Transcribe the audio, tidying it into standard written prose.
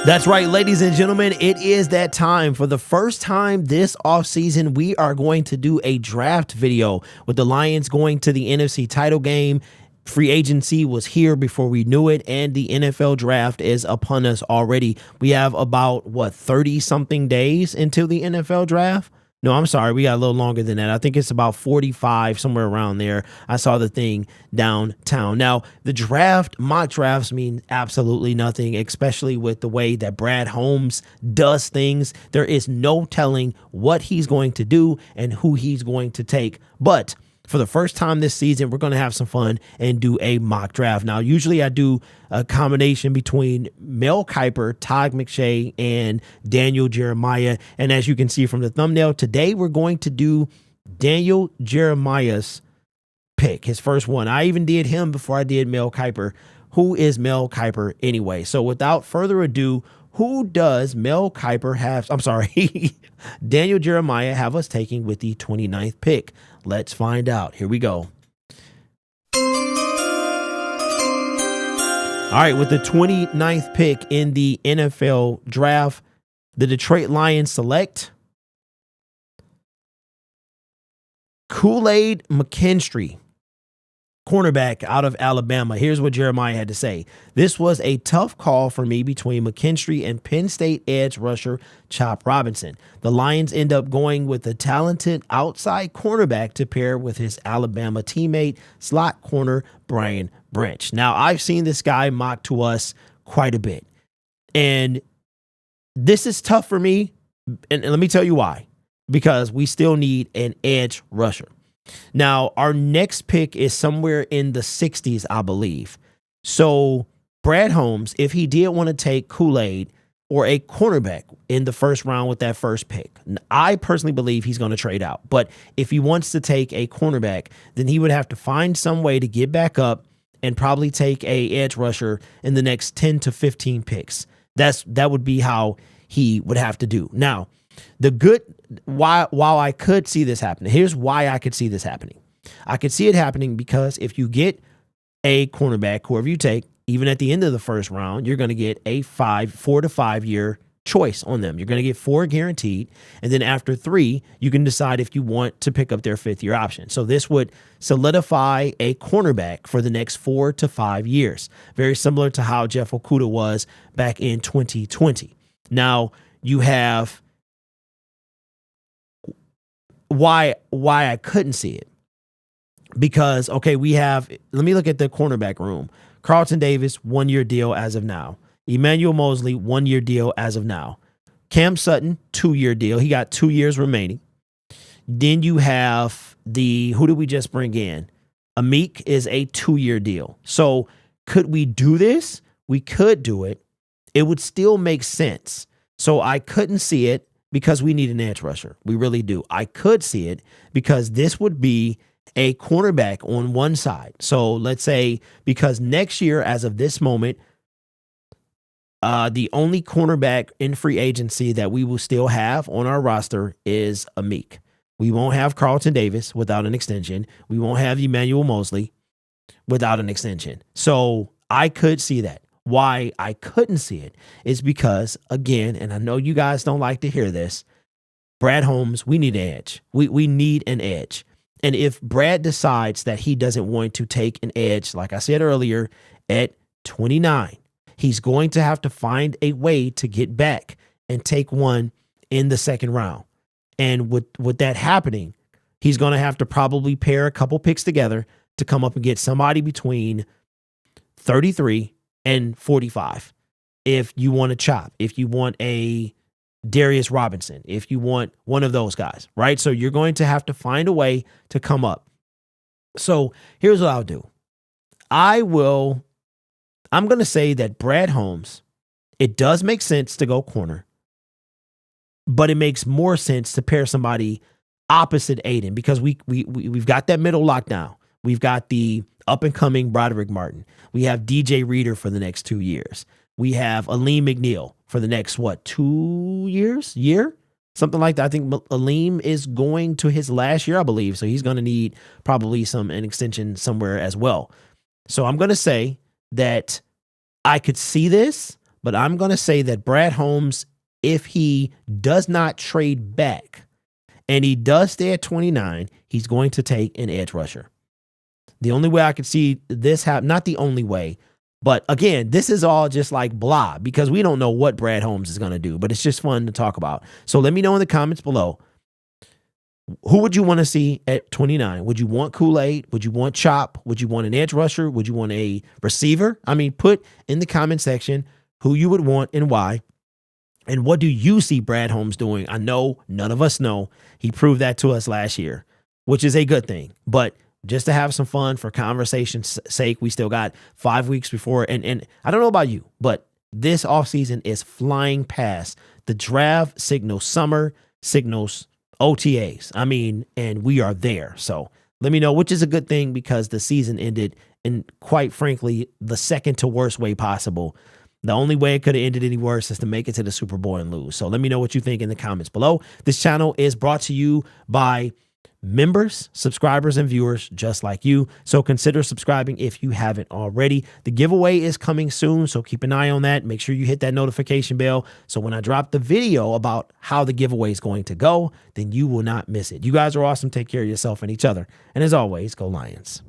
That's right, ladies and gentlemen, it is that time. For the first time this offseason, we are going to do a draft video with the Lions going to the NFC title game. Free agency was here before we knew it, and the NFL draft is upon us already. We have about, 30-something days until the NFL draft? No, I'm sorry. We got a little longer than that. I think it's about 45, somewhere around there. I saw the thing downtown. Now, the draft, mock drafts mean absolutely nothing, especially with the way that Brad Holmes does things. There is no telling what he's going to do and who he's going to take. But for the first time this season, we're going to have some fun and do a mock draft. Now, usually I do a combination between Mel Kiper, Todd McShay, and Daniel Jeremiah. And as you can see from the thumbnail, today we're going to do Daniel Jeremiah's pick, his first one. I even did him before I did Mel Kiper. Who is Mel Kiper anyway? So without further ado, who does Mel Kiper have? I'm sorry, Daniel Jeremiah have us taking with the 29th pick? Let's find out. Here we go. All right, with the 29th pick in the NFL draft, the Detroit Lions select Kool-Aid McKinstry, cornerback out of Alabama. Here's what Jeremiah had to say. This was a tough call for me between McKinstry and Penn State edge rusher Chop Robinson. The Lions end up going with a talented outside cornerback to pair with his Alabama teammate, slot corner Brian Branch. Now, I've seen this guy mocked to us quite a bit, and this is tough for me, and let me tell you why. Because we still need an edge rusher. Now, our next pick is somewhere in the 60s, I believe. So Brad Holmes, if he did want to take Kool-Aid or a cornerback in the first round with that first pick, I personally believe he's going to trade out. But if he wants to take a cornerback, then he would have to find some way to get back up and probably take a edge rusher in the next 10 to 15 picks. That would be how he would have to do. Now, while I could see this happening, here's why I could see this happening. I could see it happening because if you get a cornerback, whoever you take, even at the end of the first round, you're going to get a 4 to 5 year choice on them. You're going to get 4 guaranteed. And then after 3, you can decide if you want to pick up their 5th year option. So this would solidify a cornerback for the next 4 to 5 years. Very similar to how Jeff Okudah was back in 2020. Now you have why I couldn't see it. Because, okay, let me look at the cornerback room. Carlton Davis, 1 year deal as of now. Emmanuel Mosley, 1 year deal as of now. Cam Sutton, 2 year deal. He got 2 years remaining. Then you have who did we just bring in? Amik is a 2 year deal. So could we do this? We could do it. It would still make sense. So I couldn't see it because we need an edge rusher. We really do. I could see it because this would be a cornerback on one side. So let's say because next year, as of this moment, the only cornerback in free agency that we will still have on our roster is Amik. We won't have Carlton Davis without an extension. We won't have Emmanuel Mosley without an extension. So I could see that. Why I couldn't see it is because, again, and I know you guys don't like to hear this, Brad Holmes, we need an edge. We need an edge. And if Brad decides that he doesn't want to take an edge, like I said earlier, at 29, he's going to have to find a way to get back and take one in the second round. And with that happening, he's going to have to probably pair a couple picks together to come up and get somebody between 33 and 45. If you want a Chop, if you want a Darius Robinson, if you want one of those guys, right? So you're going to have to find a way to come up. So here's what I'll do. I'm going to say that Brad Holmes, it does make sense to go corner, but it makes more sense to pair somebody opposite Aiden because we've got that middle lockdown. We've got the up-and-coming Broderick Martin. We have DJ Reader for the next 2 years. We have Aleem McNeil for the next, 2 years? Year? Something like that. I think Aleem is going to his last year, I believe. So he's going to need probably an extension somewhere as well. So I'm going to say that I could see this, but I'm going to say that Brad Holmes, if he does not trade back and he does stay at 29, he's going to take an edge rusher. The only way I could see this happen, not the only way, but again, this is all just like blah because we don't know what Brad Holmes is going to do, but it's just fun to talk about. So let me know in the comments below. Who would you want to see at 29? Would you want Kool-Aid? Would you want Chop? Would you want an edge rusher? Would you want a receiver? I mean, put in the comment section who you would want and why. And what do you see Brad Holmes doing? I know none of us know. He proved that to us last year, which is a good thing. But just to have some fun for conversation's sake, we still got 5 weeks before. And I don't know about you, but this offseason is flying past. The draft signals summer, signals OTAs. I mean, and we are there. So let me know, which is a good thing because the season ended in, quite frankly, the second to worst way possible. The only way it could have ended any worse is to make it to the Super Bowl and lose. So let me know what you think in the comments below. This channel is brought to you by members, subscribers, and viewers just like you. So consider subscribing if you haven't already. The giveaway is coming soon, so keep an eye on that. Make sure you hit that notification bell so when I drop the video about how the giveaway is going to go, then you will not miss it. You guys are awesome. Take care of yourself and each other. And as always, go Lions.